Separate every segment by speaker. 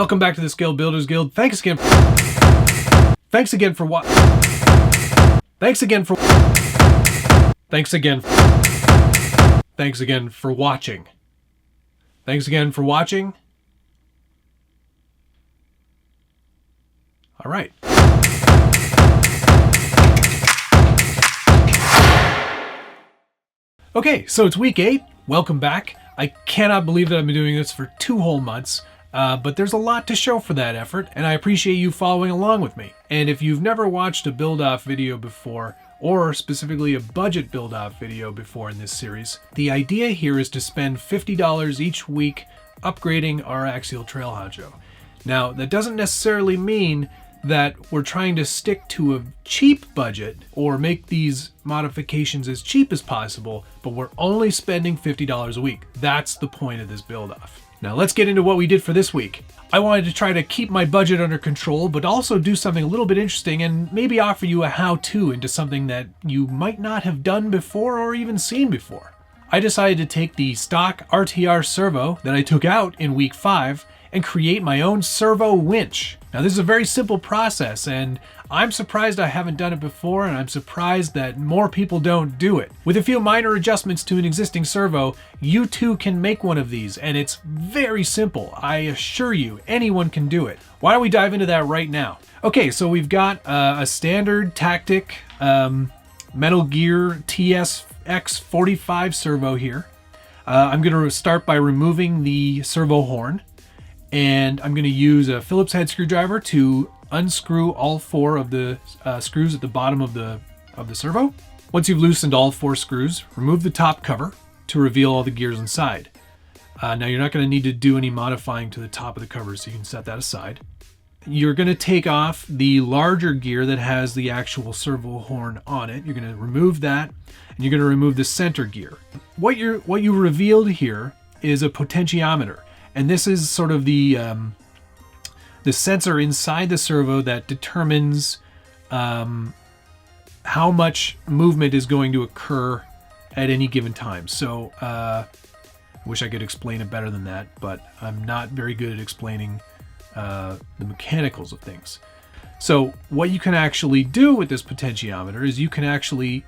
Speaker 1: Welcome back to the Scale Builders Guild. Thanks again for what? Thanks again for watching. Thanks again for watching. All right. Okay, so it's week 8. Welcome back. I cannot believe that I've been doing this for 2 whole months, but there's a lot to show for that effort, and I appreciate you following along with me. And if you've never watched a build-off video before, or specifically a budget build-off video before in this series, the idea here is to spend $50 each week upgrading our axial trail honcho. Now, that doesn't necessarily mean that we're trying to stick to a cheap budget or make these modifications as cheap as possible, but we're only spending $50 a week. That's the point of this build-off. Now let's get into what we did for this week. I wanted to try to keep my budget under control, but also do something a little bit interesting and maybe offer you a how-to into something that you might not have done before or even seen before. I decided to take the stock RTR servo that I took out in week 5 and create my own servo winch. Now this is a very simple process, and I'm surprised I haven't done it before, and I'm surprised that more people don't do it. With a few minor adjustments to an existing servo, you too can make one of these, and it's very simple. I assure you, anyone can do it. Why don't we dive into that right now? Okay, so we've got a standard Tactic Metal Gear TSX45 servo here. I'm going to start by removing the servo horn. And I'm going to use a Phillips head screwdriver to unscrew all 4 of the screws at the bottom of the servo. Once you've loosened all 4 screws, remove the top cover to reveal all the gears inside. Now you're not going to need to do any modifying to the top of the cover, so you can set that aside. You're going to take off the larger gear that has the actual servo horn on it. You're going to remove that, and you're going to remove the center gear. What you revealed here is a potentiometer. And this is sort of the sensor inside the servo that determines how much movement is going to occur at any given time. So I wish I could explain it better than that, but I'm not very good at explaining the mechanicals of things. So what you can actually do with this potentiometer is you can actually,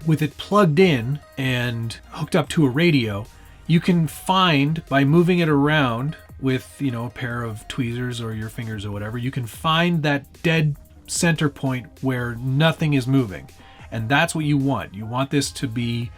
Speaker 1: with it plugged in and hooked up to a radio, you can find, by moving it around with, a pair of tweezers or your fingers or whatever, you can find that dead center point where nothing is moving. And that's what you want. You want this to be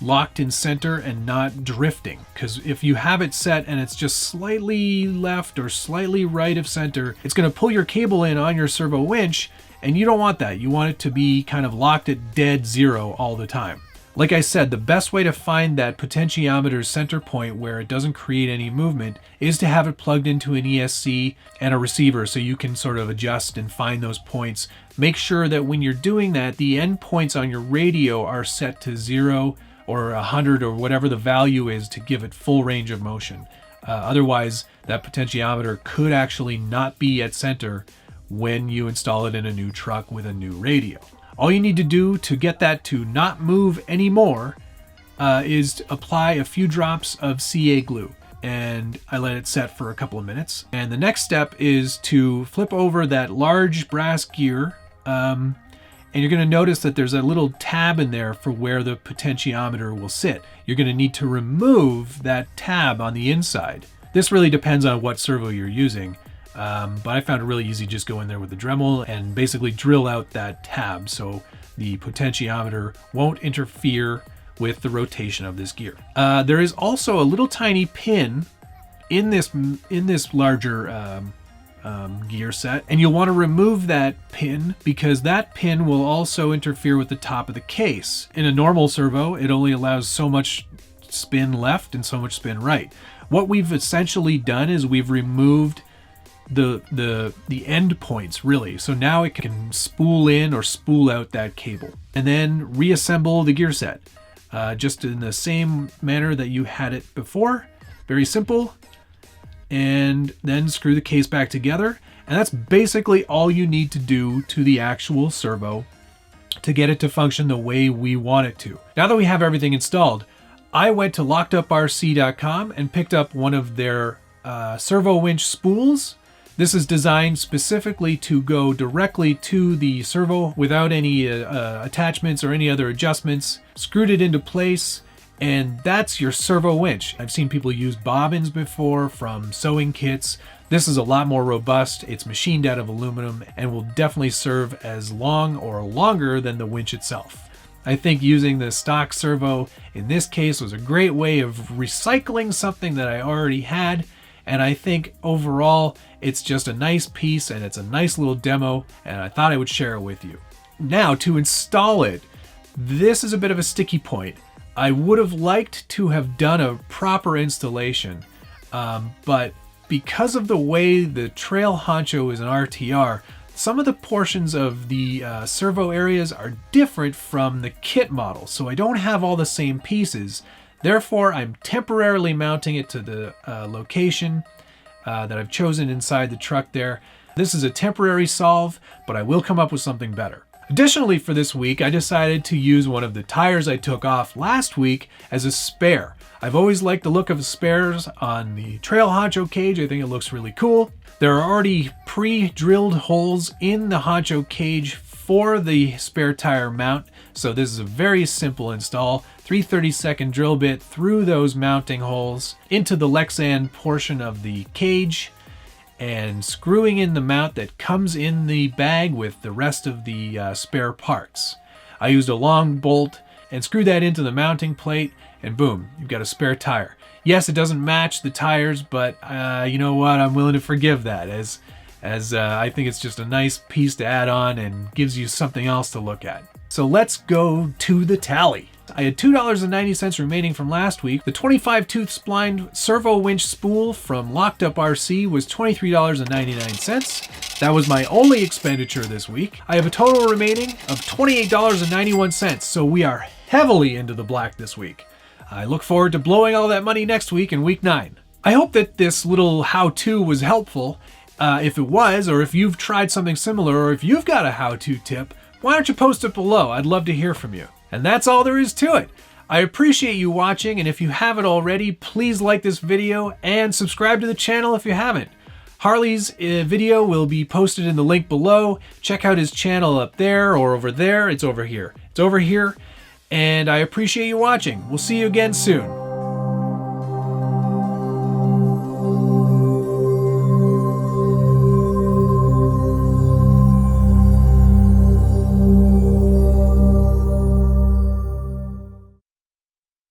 Speaker 1: locked in center and not drifting. Because if you have it set and it's just slightly left or slightly right of center, it's going to pull your cable in on your servo winch, and you don't want that. You want it to be kind of locked at dead zero all the time. Like I said, the best way to find that potentiometer's center point where it doesn't create any movement is to have it plugged into an ESC and a receiver, so you can sort of adjust and find those points. Make sure that when you're doing that, the end points on your radio are set to 0 or 100 or whatever the value is to give it full range of motion. Otherwise, that potentiometer could actually not be at center when you install it in a new truck with a new radio. All you need to do to get that to not move anymore is to apply a few drops of CA glue. And I let it set for a couple of minutes. And the next step is to flip over that large brass gear. And you're going to notice that there's a little tab in there for where the potentiometer will sit. You're going to need to remove that tab on the inside. This really depends on what servo you're using. But I found it really easy. Just go in there with the Dremel and basically drill out that tab so the potentiometer won't interfere with the rotation of this gear. There is also a little tiny pin in this larger gear set, and you'll want to remove that pin because that pin will also interfere with the top of the case. In a normal servo, it only allows so much spin left and so much spin right. What we've essentially done is we've removed the end points, really. So now it can spool in or spool out that cable and then reassemble the gear set just in the same manner that you had it before. Very simple. And then screw the case back together, and that's basically all you need to do to the actual servo to get it to function the way we want it to. Now that we have everything installed, I went to lockeduprc.com and picked up one of their Servo Winch spools. This is designed specifically to go directly to the servo without any attachments or any other adjustments. Screwed it into place, and that's your servo winch. I've seen people use bobbins before from sewing kits. This is a lot more robust. It's machined out of aluminum and will definitely serve as long or longer than the winch itself. I think using the stock servo in this case was a great way of recycling something that I already had. And I think overall, it's just a nice piece and it's a nice little demo, and I thought I would share it with you. Now, to install it, this is a bit of a sticky point. I would have liked to have done a proper installation, but because of the way the trail honcho is an RTR, some of the portions of the servo areas are different from the kit model, so I don't have all the same pieces. Therefore, I'm temporarily mounting it to the location that I've chosen inside the truck there. This is a temporary solve, but I will come up with something better. Additionally, for this week, I decided to use one of the tires I took off last week as a spare. I've always liked the look of spares on the trail honcho cage. I think it looks really cool. There are already pre-drilled holes in the honcho cage for the spare tire mount, so this is a very simple install. 3/32 drill bit through those mounting holes into the Lexan portion of the cage and screwing in the mount that comes in the bag with the rest of the spare parts. I used a long bolt and screwed that into the mounting plate, and boom, you've got a spare tire. Yes, it doesn't match the tires, but you know what? I'm willing to forgive that as I think it's just a nice piece to add on and gives you something else to look at. So let's go to the tally. I had $2.90 remaining from last week. The 25-tooth splined servo winch spool from Locked Up RC was $23.99. That was my only expenditure this week. I have a total remaining of $28.91, so we are heavily into the black this week. I look forward to blowing all that money next week in week 9. I hope that this little how-to was helpful. If it was, or if you've tried something similar, or if you've got a how-to tip, why don't you post it below? I'd love to hear from you. And that's all there is to it. I appreciate you watching, and if you haven't already, please like this video and subscribe to the channel if you haven't. Harley's video will be posted in the link below. Check out his channel up there or over there. It's over here. It's over here. And I appreciate you watching. We'll see you again soon.